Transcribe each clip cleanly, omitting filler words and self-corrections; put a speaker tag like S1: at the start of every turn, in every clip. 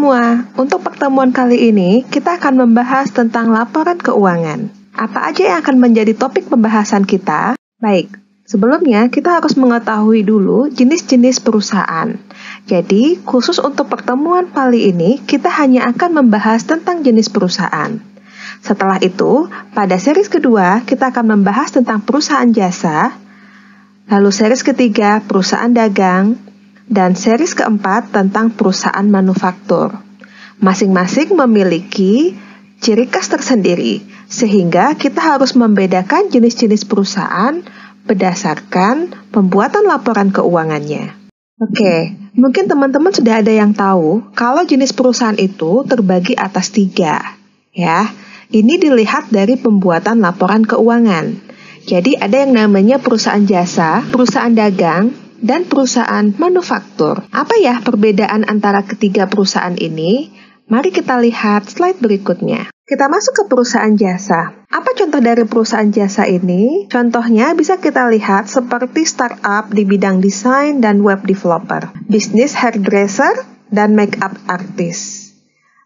S1: semua, untuk pertemuan kali ini kita akan membahas tentang laporan keuangan. Apa aja yang akan menjadi topik pembahasan kita? Baik, sebelumnya kita harus mengetahui dulu jenis-jenis perusahaan. Jadi, khusus untuk pertemuan kali ini kita hanya akan membahas tentang jenis perusahaan. Setelah itu, pada series kedua kita akan membahas tentang perusahaan jasa, lalu series ketiga perusahaan dagang, dan series keempat tentang perusahaan manufaktur. Masing-masing memiliki ciri khas tersendiri, sehingga kita harus membedakan jenis-jenis perusahaan berdasarkan pembuatan laporan keuangannya. Oke, mungkin teman-teman sudah ada yang tahu kalau jenis perusahaan itu terbagi atas 3. Ya, ini dilihat dari pembuatan laporan keuangan. Jadi ada yang namanya perusahaan jasa, perusahaan dagang, dan perusahaan manufaktur. Apa ya perbedaan antara ketiga perusahaan ini? Mari kita lihat slide berikutnya. Kita masuk ke perusahaan jasa. Apa contoh dari perusahaan jasa ini? Contohnya bisa kita lihat seperti startup di bidang desain dan web developer, bisnis hairdresser dan makeup artist,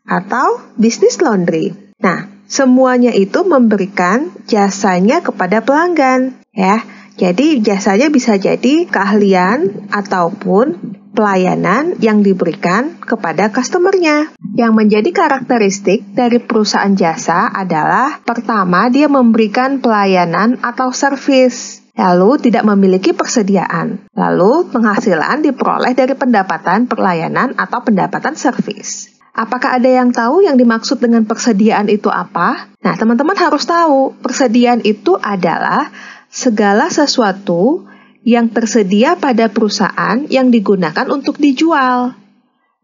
S1: atau bisnis laundry. Nah, semuanya itu memberikan jasanya kepada pelanggan, ya. Jadi jasanya bisa jadi keahlian ataupun pelayanan yang diberikan kepada customer-nya. Yang menjadi karakteristik dari perusahaan jasa adalah pertama, dia memberikan pelayanan atau servis, lalu tidak memiliki persediaan. Lalu penghasilan diperoleh dari pendapatan pelayanan atau pendapatan servis. Apakah ada yang tahu yang dimaksud dengan persediaan itu apa? Nah, teman-teman harus tahu, persediaan itu adalah segala sesuatu yang tersedia pada perusahaan yang digunakan untuk dijual.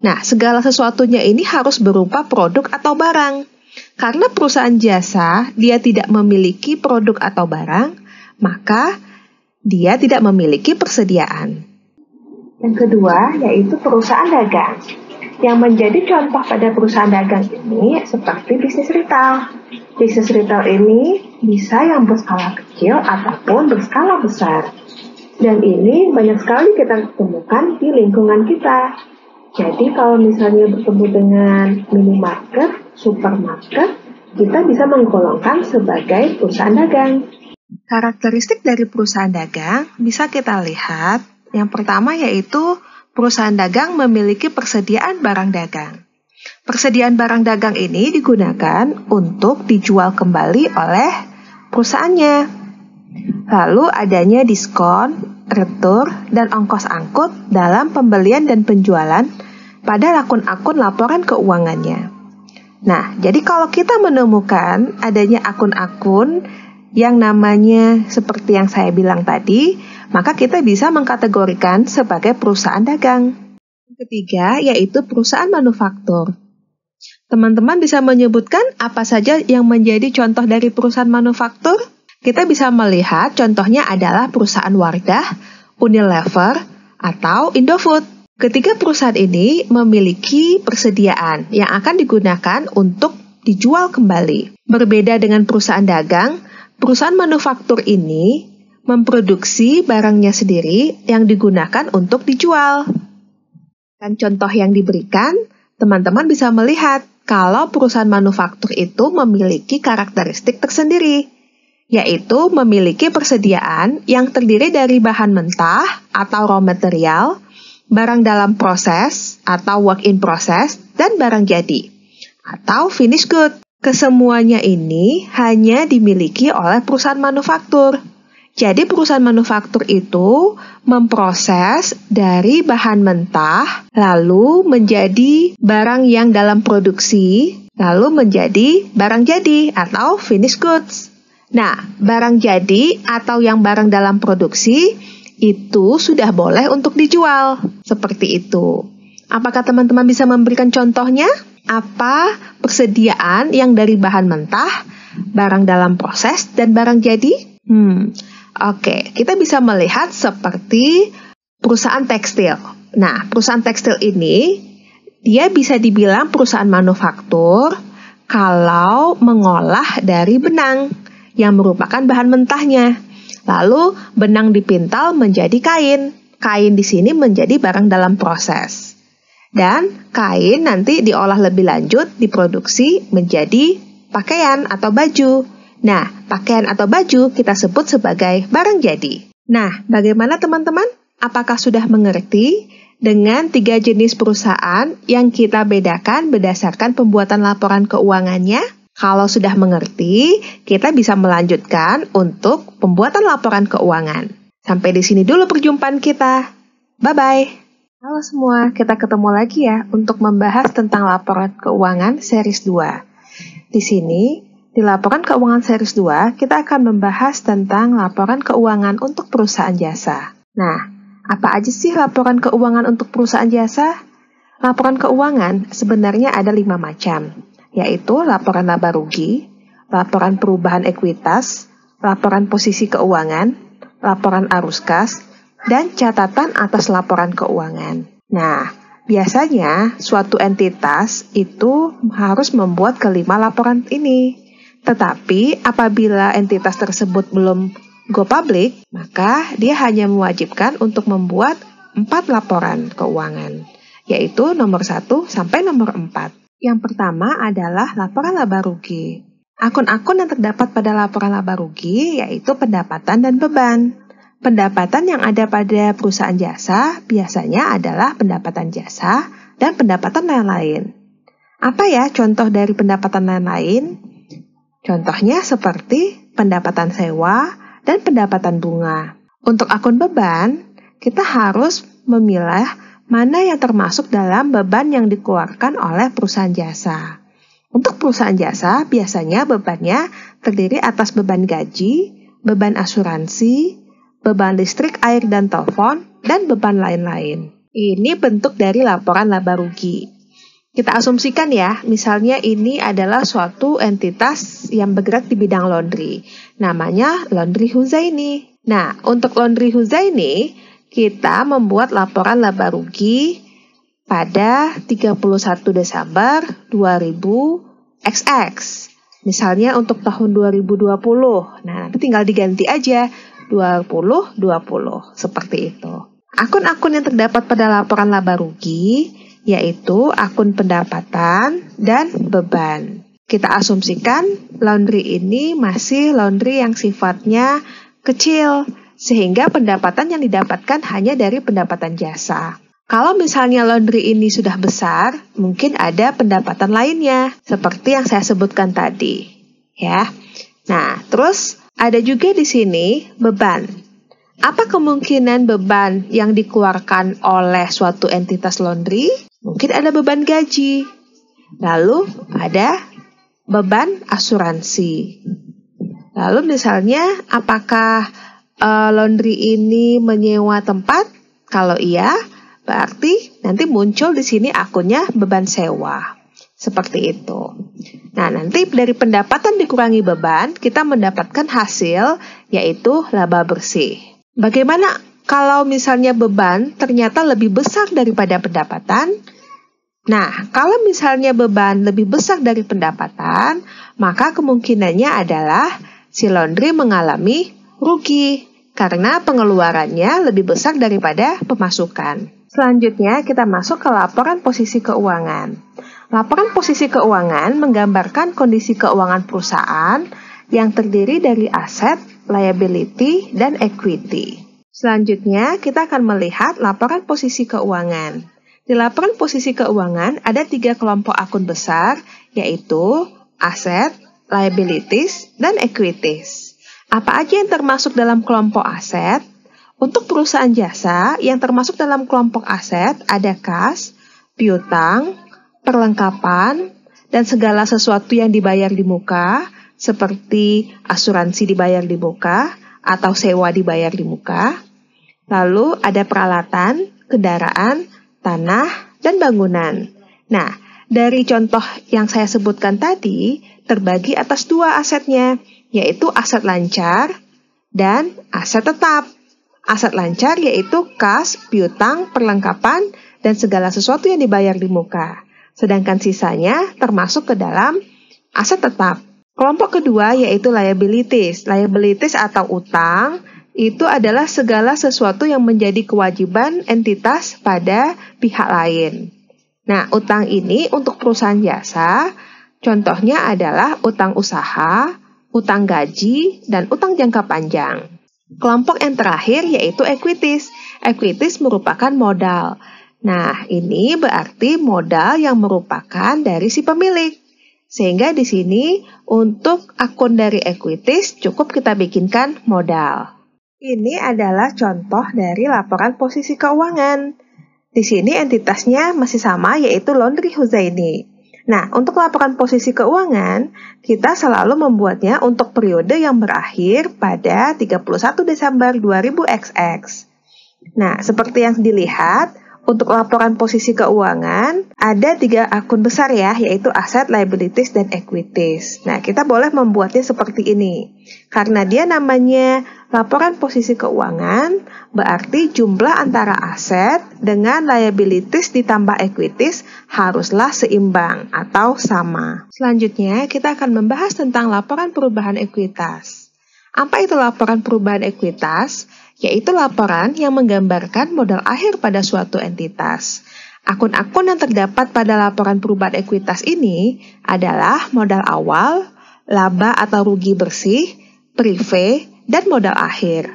S1: Nah, segala sesuatunya ini harus berupa produk atau barang. Karena perusahaan jasa, dia tidak memiliki produk atau barang, maka dia tidak memiliki persediaan. Yang kedua, yaitu perusahaan dagang. Yang menjadi contoh pada perusahaan dagang ini seperti bisnis retail. Bisnis retail ini bisa yang berskala kecil ataupun berskala besar. Dan ini banyak sekali kita temukan di lingkungan kita. Jadi kalau misalnya bertemu dengan minimarket, supermarket, kita bisa menggolongkan sebagai perusahaan dagang. Karakteristik dari perusahaan dagang bisa kita lihat. Yang pertama yaitu perusahaan dagang memiliki persediaan barang dagang. Persediaan barang dagang ini digunakan untuk dijual kembali oleh perusahaannya. Lalu adanya diskon, retur, dan ongkos angkut dalam pembelian dan penjualan pada akun-akun laporan keuangannya. Nah, jadi kalau kita menemukan adanya akun-akun yang namanya seperti yang saya bilang tadi, maka kita bisa mengkategorikan sebagai perusahaan dagang. Yang ketiga, yaitu perusahaan manufaktur. Teman-teman bisa menyebutkan apa saja yang menjadi contoh dari perusahaan manufaktur? Kita bisa melihat contohnya adalah perusahaan Wardah, Unilever, atau Indofood. Ketiga perusahaan ini memiliki persediaan yang akan digunakan untuk dijual kembali. Berbeda dengan perusahaan dagang, perusahaan manufaktur ini memproduksi barangnya sendiri yang digunakan untuk dijual. Dan contoh yang diberikan, teman-teman bisa melihat kalau perusahaan manufaktur itu memiliki karakteristik tersendiri, yaitu memiliki persediaan yang terdiri dari bahan mentah atau raw material, barang dalam proses atau work in process, dan barang jadi atau finished good. Kesemuanya ini hanya dimiliki oleh perusahaan manufaktur. Jadi perusahaan manufaktur itu memproses dari bahan mentah, lalu menjadi barang yang dalam produksi, lalu menjadi barang jadi atau finished goods. Nah, barang jadi atau yang barang dalam produksi itu sudah boleh untuk dijual. Seperti itu. Apakah teman-teman bisa memberikan contohnya? Apa persediaan yang dari bahan mentah, barang dalam proses, dan barang jadi? Oke, kita bisa melihat seperti perusahaan tekstil. Nah, perusahaan tekstil ini, dia bisa dibilang perusahaan manufaktur kalau mengolah dari benang yang merupakan bahan mentahnya. Lalu, benang dipintal menjadi kain. Kain di sini menjadi barang dalam proses. Dan kain nanti diolah lebih lanjut, diproduksi menjadi pakaian atau baju. Nah, pakaian atau baju kita sebut sebagai barang jadi. Nah, bagaimana teman-teman? Apakah sudah mengerti dengan 3 jenis perusahaan yang kita bedakan berdasarkan pembuatan laporan keuangannya? Kalau sudah mengerti, kita bisa melanjutkan untuk pembuatan laporan keuangan. Sampai di sini dulu perjumpaan kita. Bye-bye. Halo semua, kita ketemu lagi ya untuk membahas tentang laporan keuangan series 2. Di sini, di laporan keuangan series 2, kita akan membahas tentang laporan keuangan untuk perusahaan jasa. Nah, apa aja sih laporan keuangan untuk perusahaan jasa? Laporan keuangan sebenarnya ada 5 macam, yaitu laporan laba rugi, laporan perubahan ekuitas, laporan posisi keuangan, laporan arus kas, dan catatan atas laporan keuangan. Nah, biasanya suatu entitas itu harus membuat kelima laporan ini. Tetapi apabila entitas tersebut belum go public, maka dia hanya mewajibkan untuk membuat 4 laporan keuangan, yaitu nomor 1 sampai nomor 4. Yang pertama adalah laporan laba rugi. Akun-akun yang terdapat pada laporan laba rugi yaitu pendapatan dan beban. Pendapatan yang ada pada perusahaan jasa biasanya adalah pendapatan jasa dan pendapatan lain-lain. Apa ya contoh dari pendapatan lain-lain? Contohnya seperti pendapatan sewa dan pendapatan bunga. Untuk akun beban, kita harus memilah mana yang termasuk dalam beban yang dikeluarkan oleh perusahaan jasa. Untuk perusahaan jasa, biasanya bebannya terdiri atas beban gaji, beban asuransi, beban listrik, air, dan telepon, dan beban lain-lain. Ini bentuk dari laporan laba rugi. Kita asumsikan ya, misalnya ini adalah suatu entitas yang bergerak di bidang laundry. Namanya Laundry Huzaini. Nah, untuk Laundry Huzaini, kita membuat laporan laba rugi pada 31 Desember 2000 XX. Misalnya untuk tahun 2020. Nah, nanti tinggal diganti aja 2020 seperti itu. Akun-akun yang terdapat pada laporan laba rugi yaitu akun pendapatan dan beban. Kita asumsikan laundry ini masih laundry yang sifatnya kecil, sehingga pendapatan yang didapatkan hanya dari pendapatan jasa. Kalau misalnya laundry ini sudah besar, mungkin ada pendapatan lainnya, seperti yang saya sebutkan tadi. Ya. Nah, terus ada juga di sini beban. Apa kemungkinan beban yang dikeluarkan oleh suatu entitas laundry? Mungkin ada beban gaji. Lalu ada beban asuransi. Lalu misalnya, apakah laundry ini menyewa tempat? Kalau iya, berarti nanti muncul di sini akunnya beban sewa. Seperti itu. Nah, nanti dari pendapatan dikurangi beban, kita mendapatkan hasil, yaitu laba bersih. Bagaimana kalau misalnya beban ternyata lebih besar daripada pendapatan? Nah, kalau misalnya beban lebih besar dari pendapatan, maka kemungkinannya adalah si laundry mengalami rugi karena pengeluarannya lebih besar daripada pemasukan. Selanjutnya, kita masuk ke laporan posisi keuangan. Laporan posisi keuangan menggambarkan kondisi keuangan perusahaan yang terdiri dari aset, liability, dan equity. Selanjutnya, kita akan melihat laporan posisi keuangan. Di laporan posisi keuangan ada 3 kelompok akun besar, yaitu aset, liabilities, dan equities. Apa aja yang termasuk dalam kelompok aset? Untuk perusahaan jasa, yang termasuk dalam kelompok aset ada kas, piutang, perlengkapan, dan segala sesuatu yang dibayar di muka, seperti asuransi dibayar di muka, atau sewa dibayar di muka. Lalu ada peralatan, kendaraan, tanah, dan bangunan. Nah, dari contoh yang saya sebutkan tadi, terbagi atas 2 asetnya, yaitu aset lancar dan aset tetap. Aset lancar yaitu kas, piutang, perlengkapan, dan segala sesuatu yang dibayar di muka. Sedangkan sisanya termasuk ke dalam aset tetap. Kelompok kedua yaitu liabilities. Liabilities atau utang itu adalah segala sesuatu yang menjadi kewajiban entitas pada pihak lain. Nah, utang ini untuk perusahaan jasa, contohnya adalah utang usaha, utang gaji, dan utang jangka panjang. Kelompok yang terakhir yaitu equities. Equities merupakan modal. Nah, ini berarti modal yang merupakan dari si pemilik. Sehingga di sini untuk akun dari equities cukup kita bikinkan modal. Ini adalah contoh dari laporan posisi keuangan. Di sini entitasnya masih sama yaitu Laundry Huzaini. Nah, untuk laporan posisi keuangan, kita selalu membuatnya untuk periode yang berakhir pada 31 Desember 2000XX. Nah, seperti yang dilihat, untuk laporan posisi keuangan, ada 3 akun besar ya, yaitu aset, liabilities, dan equities. Nah, kita boleh membuatnya seperti ini. Karena dia namanya laporan posisi keuangan, berarti jumlah antara aset dengan liabilities ditambah equities haruslah seimbang atau sama. Selanjutnya, kita akan membahas tentang laporan perubahan ekuitas. Apa itu laporan perubahan ekuitas? Yaitu laporan yang menggambarkan modal akhir pada suatu entitas. Akun-akun yang terdapat pada laporan perubahan ekuitas ini adalah modal awal, laba atau rugi bersih, prive, dan modal akhir.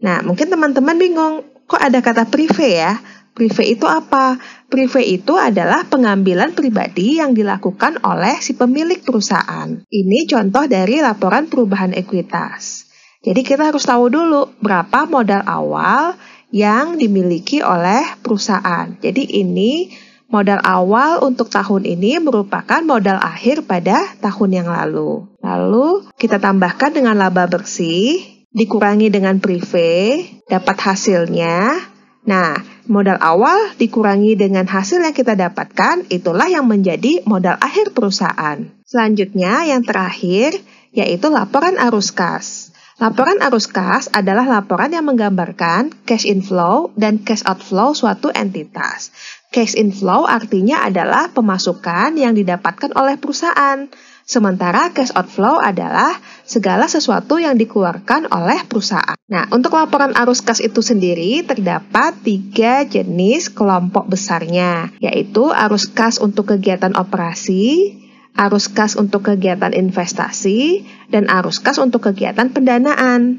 S1: Nah, mungkin teman-teman bingung, kok ada kata prive ya? Prive itu apa? Prive itu adalah pengambilan pribadi yang dilakukan oleh si pemilik perusahaan. Ini contoh dari laporan perubahan ekuitas. Jadi kita harus tahu dulu berapa modal awal yang dimiliki oleh perusahaan. Jadi ini modal awal untuk tahun ini merupakan modal akhir pada tahun yang lalu. Lalu kita tambahkan dengan laba bersih, dikurangi dengan prive, dapat hasilnya. Nah, modal awal dikurangi dengan hasil yang kita dapatkan, itulah yang menjadi modal akhir perusahaan. Selanjutnya yang terakhir yaitu laporan arus kas. Laporan arus kas adalah laporan yang menggambarkan cash inflow dan cash outflow suatu entitas. Cash inflow artinya adalah pemasukan yang didapatkan oleh perusahaan. Sementara cash outflow adalah segala sesuatu yang dikeluarkan oleh perusahaan. Nah, untuk laporan arus kas itu sendiri terdapat 3 jenis kelompok besarnya, yaitu arus kas untuk kegiatan operasi, arus kas untuk kegiatan investasi, dan arus kas untuk kegiatan pendanaan.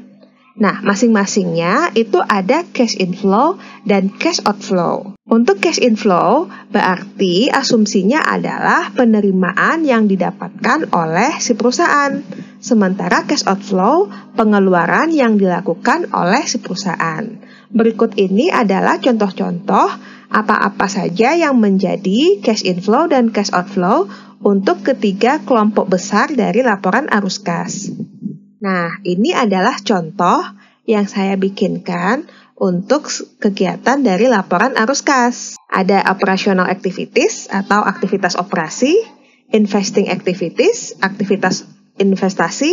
S1: Nah, masing-masingnya itu ada cash inflow dan cash outflow. Untuk cash inflow, berarti asumsinya adalah penerimaan yang didapatkan oleh si perusahaan. Sementara cash outflow, pengeluaran yang dilakukan oleh si perusahaan. Berikut ini adalah contoh-contoh apa-apa saja yang menjadi cash inflow dan cash outflow untuk ketiga kelompok besar dari laporan arus kas. Nah, ini adalah contoh yang saya bikinkan untuk kegiatan dari laporan arus kas. Ada operational activities atau aktivitas operasi, investing activities, aktivitas investasi,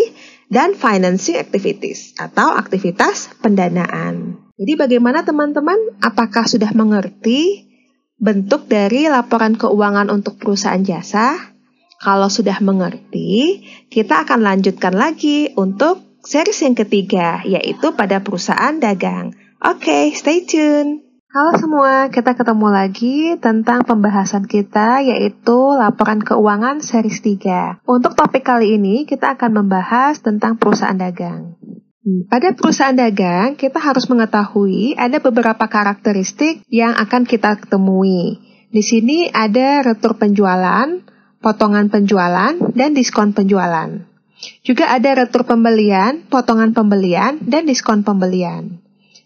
S1: dan financing activities atau aktivitas pendanaan. Jadi bagaimana teman-teman? Apakah sudah mengerti bentuk dari laporan keuangan untuk perusahaan jasa? Kalau sudah mengerti, kita akan lanjutkan lagi untuk series yang ketiga, yaitu pada perusahaan dagang. Oke, stay tune. Halo semua, kita ketemu lagi tentang pembahasan kita, yaitu laporan keuangan series 3. Untuk topik kali ini, kita akan membahas tentang perusahaan dagang. Pada perusahaan dagang, kita harus mengetahui ada beberapa karakteristik yang akan kita temui. Di sini ada retur penjualan, potongan penjualan, dan diskon penjualan. Juga ada retur pembelian, potongan pembelian, dan diskon pembelian.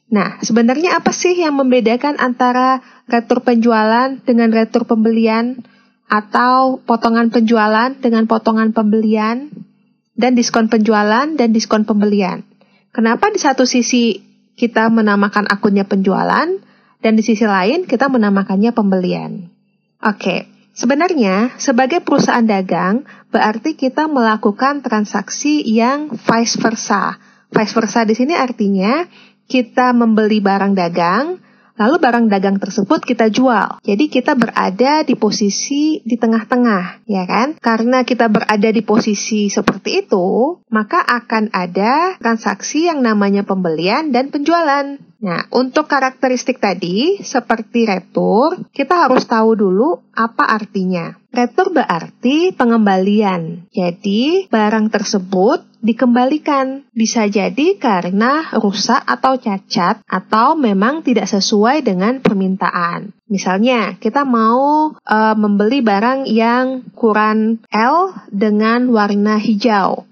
S1: Nah, sebenarnya apa sih yang membedakan antara retur penjualan dengan retur pembelian, atau potongan penjualan dengan potongan pembelian, dan diskon penjualan dan diskon pembelian? Kenapa di satu sisi kita menamakan akunnya penjualan, dan di sisi lain kita menamakannya pembelian? Oke. Sebenarnya, sebagai perusahaan dagang, berarti kita melakukan transaksi yang vice versa. Vice versa di sini artinya kita membeli barang dagang, Lalu barang dagang tersebut kita jual. Jadi kita berada di posisi di tengah-tengah, ya kan? Karena kita berada di posisi seperti itu, maka akan ada transaksi yang namanya pembelian dan penjualan. Nah, untuk karakteristik tadi, seperti retur, kita harus tahu dulu apa artinya. Retur berarti pengembalian. Jadi, barang tersebut dikembalikan. Bisa jadi karena rusak atau cacat, atau memang tidak sesuai dengan permintaan. Misalnya, kita mau membeli barang yang ukuran L dengan warna hijau.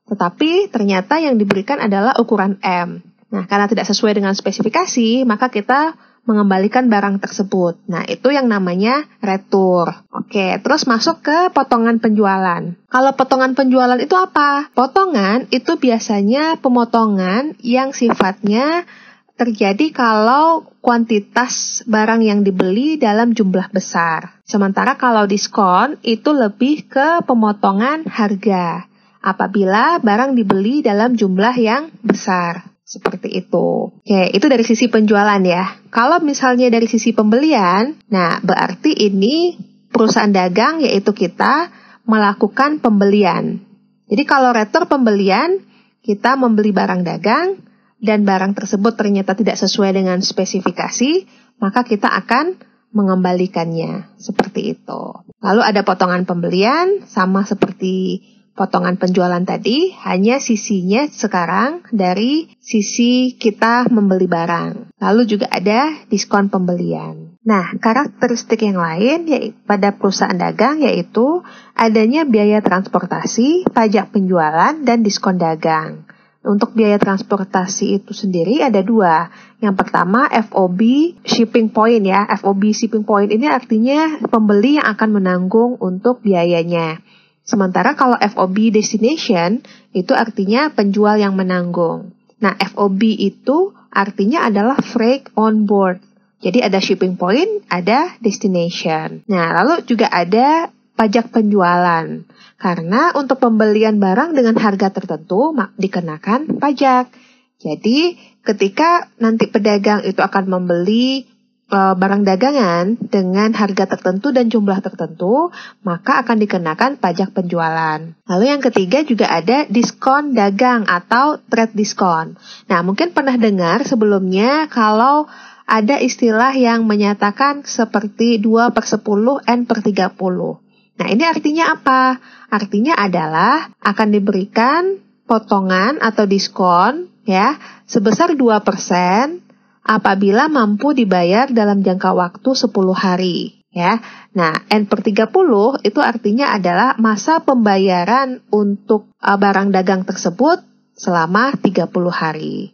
S1: Tetapi ternyata yang diberikan adalah ukuran M. Nah, karena tidak sesuai dengan spesifikasi, maka kita mengembalikan barang tersebut. Nah, itu yang namanya retur. Oke, terus masuk ke potongan penjualan. Kalau potongan penjualan itu apa? Potongan itu biasanya pemotongan yang sifatnya terjadi kalau kuantitas barang yang dibeli dalam jumlah besar. Sementara kalau diskon itu lebih ke pemotongan harga apabila barang dibeli dalam jumlah yang besar. Seperti itu. Oke, itu dari sisi penjualan ya. Kalau misalnya dari sisi pembelian, nah berarti ini perusahaan dagang yaitu kita melakukan pembelian. Jadi kalau retur pembelian, kita membeli barang dagang dan barang tersebut ternyata tidak sesuai dengan spesifikasi, maka kita akan mengembalikannya. Seperti itu. Lalu ada potongan pembelian, sama seperti potongan penjualan tadi, hanya sisinya sekarang dari sisi kita membeli barang. Lalu juga ada diskon pembelian. Nah, karakteristik yang lain pada perusahaan dagang yaitu adanya biaya transportasi, pajak penjualan, dan diskon dagang. Untuk biaya transportasi itu sendiri ada dua. Yang pertama FOB shipping point ya. FOB shipping point ini artinya pembeli yang akan menanggung untuk biayanya. Sementara kalau FOB destination, itu artinya penjual yang menanggung. Nah, FOB itu artinya adalah freight on board. Jadi ada shipping point, ada destination. Nah, lalu juga ada pajak penjualan. Karena untuk pembelian barang dengan harga tertentu, dikenakan pajak. Jadi, ketika nanti pedagang itu akan membeli barang dagangan dengan harga tertentu dan jumlah tertentu, maka akan dikenakan pajak penjualan. Lalu yang ketiga juga ada diskon dagang atau trade diskon. Nah, mungkin pernah dengar sebelumnya kalau ada istilah yang menyatakan seperti 2/10 N/30. Nah, ini artinya apa? Artinya adalah akan diberikan potongan atau diskon ya sebesar 2% apabila mampu dibayar dalam jangka waktu 10 hari. Ya. Nah, N/30 itu artinya adalah masa pembayaran untuk barang dagang tersebut selama 30 hari.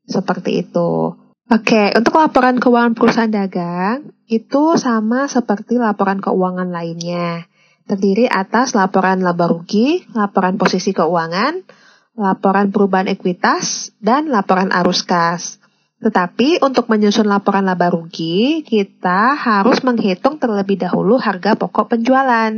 S1: Seperti itu. Oke, untuk laporan keuangan perusahaan dagang, itu sama seperti laporan keuangan lainnya. Terdiri atas laporan laba rugi, laporan posisi keuangan, laporan perubahan ekuitas, dan laporan arus kas. Tetapi untuk menyusun laporan laba rugi, kita harus menghitung terlebih dahulu harga pokok penjualan.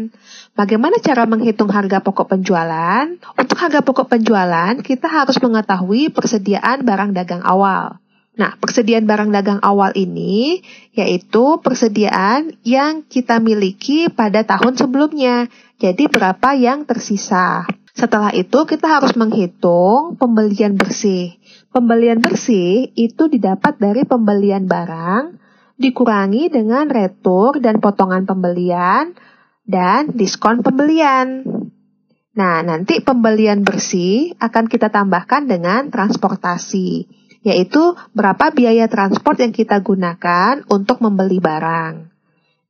S1: Bagaimana cara menghitung harga pokok penjualan? Untuk harga pokok penjualan, kita harus mengetahui persediaan barang dagang awal. Nah, persediaan barang dagang awal ini yaitu persediaan yang kita miliki pada tahun sebelumnya. Jadi berapa yang tersisa. Setelah itu kita harus menghitung pembelian bersih. Pembelian bersih itu didapat dari pembelian barang, dikurangi dengan retur dan potongan pembelian, dan diskon pembelian. Nah, nanti pembelian bersih akan kita tambahkan dengan transportasi, yaitu berapa biaya transport yang kita gunakan untuk membeli barang.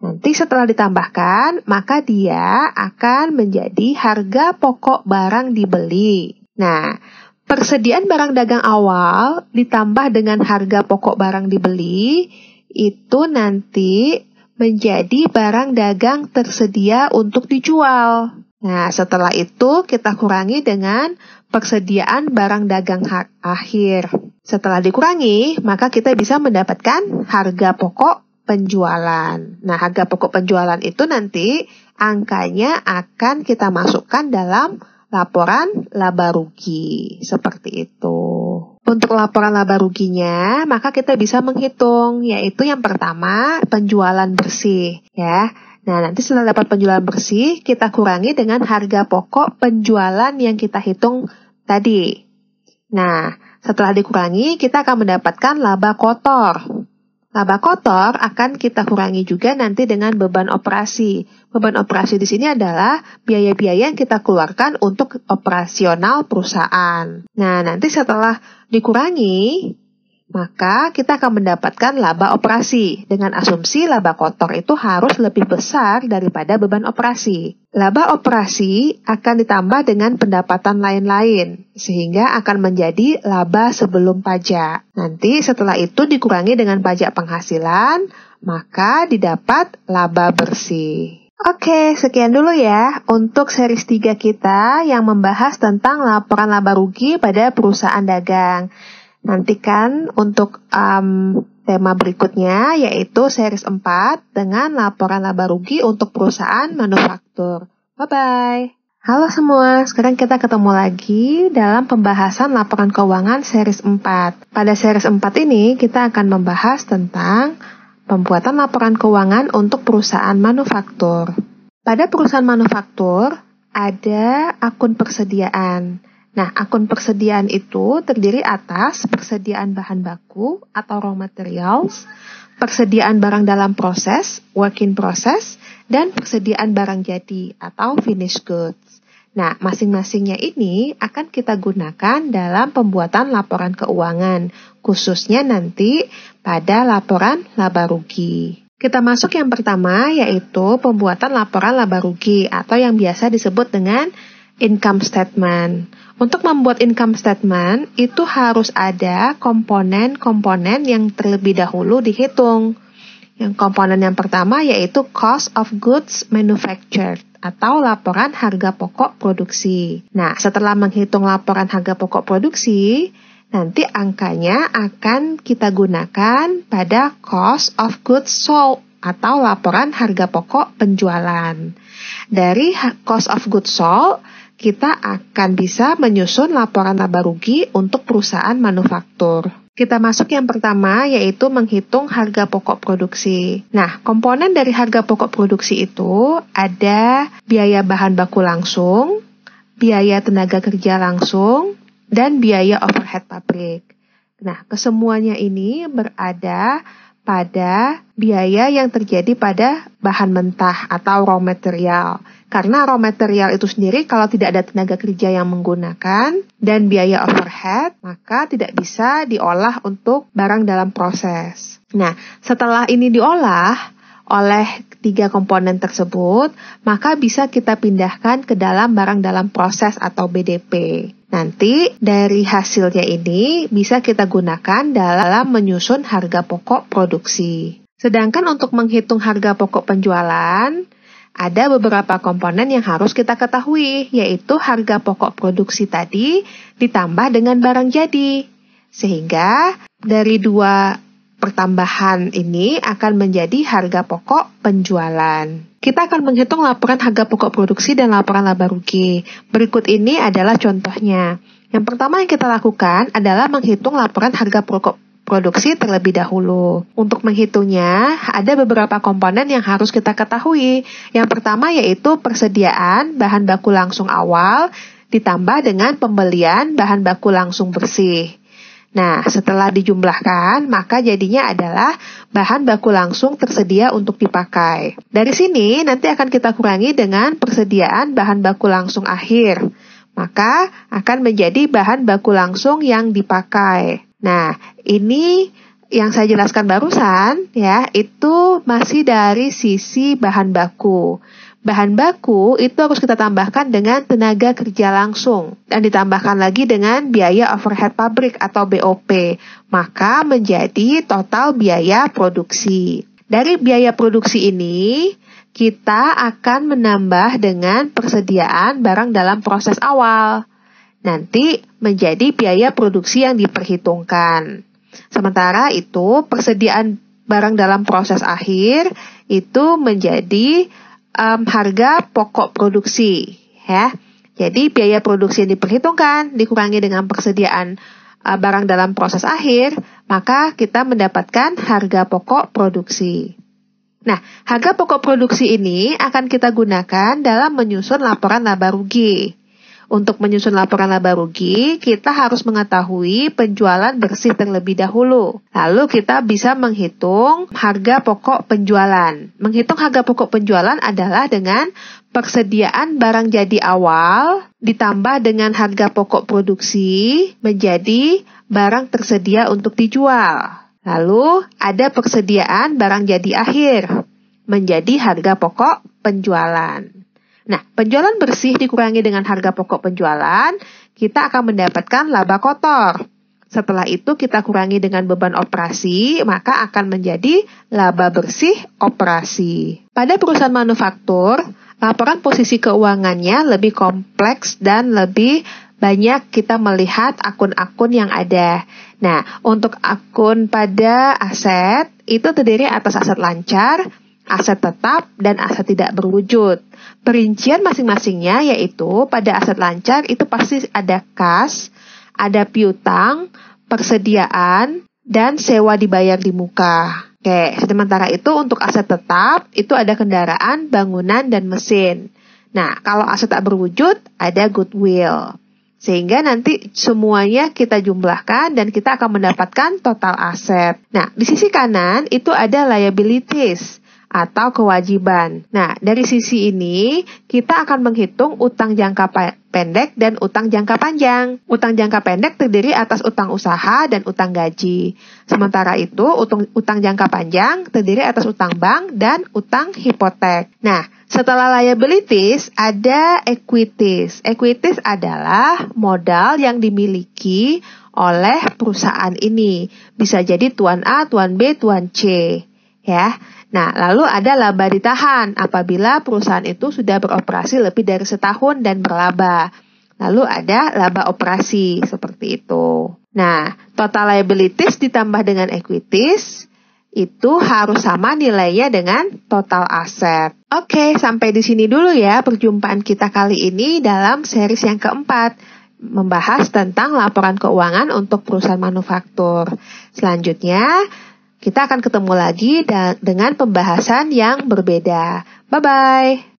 S1: Nanti setelah ditambahkan, maka dia akan menjadi harga pokok barang dibeli. Nah, persediaan barang dagang awal ditambah dengan harga pokok barang dibeli, itu nanti menjadi barang dagang tersedia untuk dijual. Nah, setelah itu kita kurangi dengan persediaan barang dagang akhir. Setelah dikurangi, maka kita bisa mendapatkan harga pokok penjualan. Nah, harga pokok penjualan itu nanti angkanya akan kita masukkan dalam laporan laba rugi. Seperti itu. Untuk laporan laba ruginya, maka kita bisa menghitung, yaitu yang pertama, penjualan bersih, ya. Nah, nanti setelah dapat penjualan bersih, kita kurangi dengan harga pokok penjualan yang kita hitung tadi. Nah, setelah dikurangi, kita akan mendapatkan laba kotor. Laba kotor akan kita kurangi juga nanti dengan beban operasi. Beban operasi di sini adalah biaya-biaya yang kita keluarkan untuk operasional perusahaan. Nah, nanti setelah dikurangi, maka kita akan mendapatkan laba operasi dengan asumsi laba kotor itu harus lebih besar daripada beban operasi. Laba operasi akan ditambah dengan pendapatan lain-lain, sehingga akan menjadi laba sebelum pajak. Nanti setelah itu dikurangi dengan pajak penghasilan, maka didapat laba bersih. Oke, sekian dulu ya untuk series 3 kita yang membahas tentang laporan laba rugi pada perusahaan dagang. Nantikan untuk tema berikutnya, yaitu series 4 dengan laporan laba rugi untuk perusahaan manufaktur. Bye-bye! Halo semua, sekarang kita ketemu lagi dalam pembahasan laporan keuangan series 4. Pada series 4 ini, kita akan membahas tentang pembuatan laporan keuangan untuk perusahaan manufaktur. Pada perusahaan manufaktur, ada akun persediaan. Nah, akun persediaan itu terdiri atas persediaan bahan baku atau raw materials, persediaan barang dalam proses, work in process, dan persediaan barang jadi atau finished goods. Nah, masing-masingnya ini akan kita gunakan dalam pembuatan laporan keuangan, khususnya nanti pada laporan laba rugi. Kita masuk yang pertama, yaitu pembuatan laporan laba rugi atau yang biasa disebut dengan income statement. Untuk membuat income statement, itu harus ada komponen-komponen yang terlebih dahulu dihitung. Yang komponen yang pertama yaitu cost of goods manufactured atau laporan harga pokok produksi. Nah, setelah menghitung laporan harga pokok produksi, nanti angkanya akan kita gunakan pada cost of goods sold atau laporan harga pokok penjualan. Dari cost of goods sold, kita akan bisa menyusun laporan laba rugi untuk perusahaan manufaktur. Kita masuk yang pertama, yaitu menghitung harga pokok produksi. Nah, komponen dari harga pokok produksi itu ada biaya bahan baku langsung, biaya tenaga kerja langsung, dan biaya overhead pabrik. Nah, kesemuanya ini berada pada biaya yang terjadi pada bahan mentah atau raw material. Karena raw material itu sendiri kalau tidak ada tenaga kerja yang menggunakan dan biaya overhead, maka tidak bisa diolah untuk barang dalam proses. Nah, setelah ini diolah oleh 3 komponen tersebut, maka bisa kita pindahkan ke dalam barang dalam proses atau BDP. Nanti dari hasilnya ini bisa kita gunakan dalam menyusun harga pokok produksi. Sedangkan untuk menghitung harga pokok penjualan, ada beberapa komponen yang harus kita ketahui, yaitu harga pokok produksi tadi ditambah dengan barang jadi. Sehingga dari 2 pertambahan ini akan menjadi harga pokok penjualan. Kita akan menghitung laporan harga pokok produksi dan laporan laba rugi. Berikut ini adalah contohnya. Yang pertama yang kita lakukan adalah menghitung laporan harga pokok produksi terlebih dahulu. Untuk menghitungnya, ada beberapa komponen yang harus kita ketahui. Yang pertama yaitu persediaan bahan baku langsung awal ditambah dengan pembelian bahan baku langsung bersih. Nah, setelah dijumlahkan, maka jadinya adalah bahan baku langsung tersedia untuk dipakai. Dari sini, nanti akan kita kurangi dengan persediaan bahan baku langsung akhir. Maka akan menjadi bahan baku langsung yang dipakai. Nah, ini yang saya jelaskan barusan, ya, itu masih dari sisi bahan baku. Bahan baku itu harus kita tambahkan dengan tenaga kerja langsung dan ditambahkan lagi dengan biaya overhead pabrik atau BOP, maka menjadi total biaya produksi. Dari biaya produksi ini, kita akan menambah dengan persediaan barang dalam proses awal. Nanti menjadi biaya produksi yang diperhitungkan. Sementara itu, persediaan barang dalam proses akhir itu menjadi harga pokok produksi, ya. Jadi biaya produksi yang diperhitungkan dikurangi dengan persediaan barang dalam proses akhir, maka kita mendapatkan harga pokok produksi. Nah, harga pokok produksi ini akan kita gunakan dalam menyusun laporan laba rugi. Untuk menyusun laporan laba rugi, kita harus mengetahui penjualan bersih terlebih dahulu. Lalu kita bisa menghitung harga pokok penjualan. Menghitung harga pokok penjualan adalah dengan persediaan barang jadi awal ditambah dengan harga pokok produksi menjadi barang tersedia untuk dijual. Lalu ada persediaan barang jadi akhir menjadi harga pokok penjualan. Nah, penjualan bersih dikurangi dengan harga pokok penjualan, kita akan mendapatkan laba kotor. Setelah itu kita kurangi dengan beban operasi, maka akan menjadi laba bersih operasi. Pada perusahaan manufaktur, laporan posisi keuangannya lebih kompleks dan lebih banyak kita melihat akun-akun yang ada. Nah, untuk akun pada aset, itu terdiri atas aset lancar, aset tetap, dan aset tidak berwujud. Perincian masing-masingnya yaitu pada aset lancar itu pasti ada kas, ada piutang, persediaan, dan sewa dibayar di muka. Oke, sementara itu untuk aset tetap itu ada kendaraan, bangunan, dan mesin. Nah, kalau aset tak berwujud ada goodwill. Sehingga nanti semuanya kita jumlahkan dan kita akan mendapatkan total aset. Nah, di sisi kanan itu ada liabilities atau kewajiban. Nah, dari sisi ini kita akan menghitung utang jangka pendek dan utang jangka panjang. Utang jangka pendek terdiri atas utang usaha dan utang gaji. Sementara itu, utang jangka panjang terdiri atas utang bank dan utang hipotek. Nah, setelah liabilities ada equities. Equities adalah modal yang dimiliki oleh perusahaan ini. Bisa jadi tuan A, tuan B, tuan C. Ya. Nah, lalu ada laba ditahan apabila perusahaan itu sudah beroperasi lebih dari setahun dan berlaba. Lalu ada laba operasi, seperti itu. Nah, total liabilities ditambah dengan equities, itu harus sama nilainya dengan total aset. Oke, sampai di sini dulu ya perjumpaan kita kali ini dalam series yang keempat, membahas tentang laporan keuangan untuk perusahaan manufaktur. Selanjutnya, kita akan ketemu lagi dengan pembahasan yang berbeda. Bye-bye!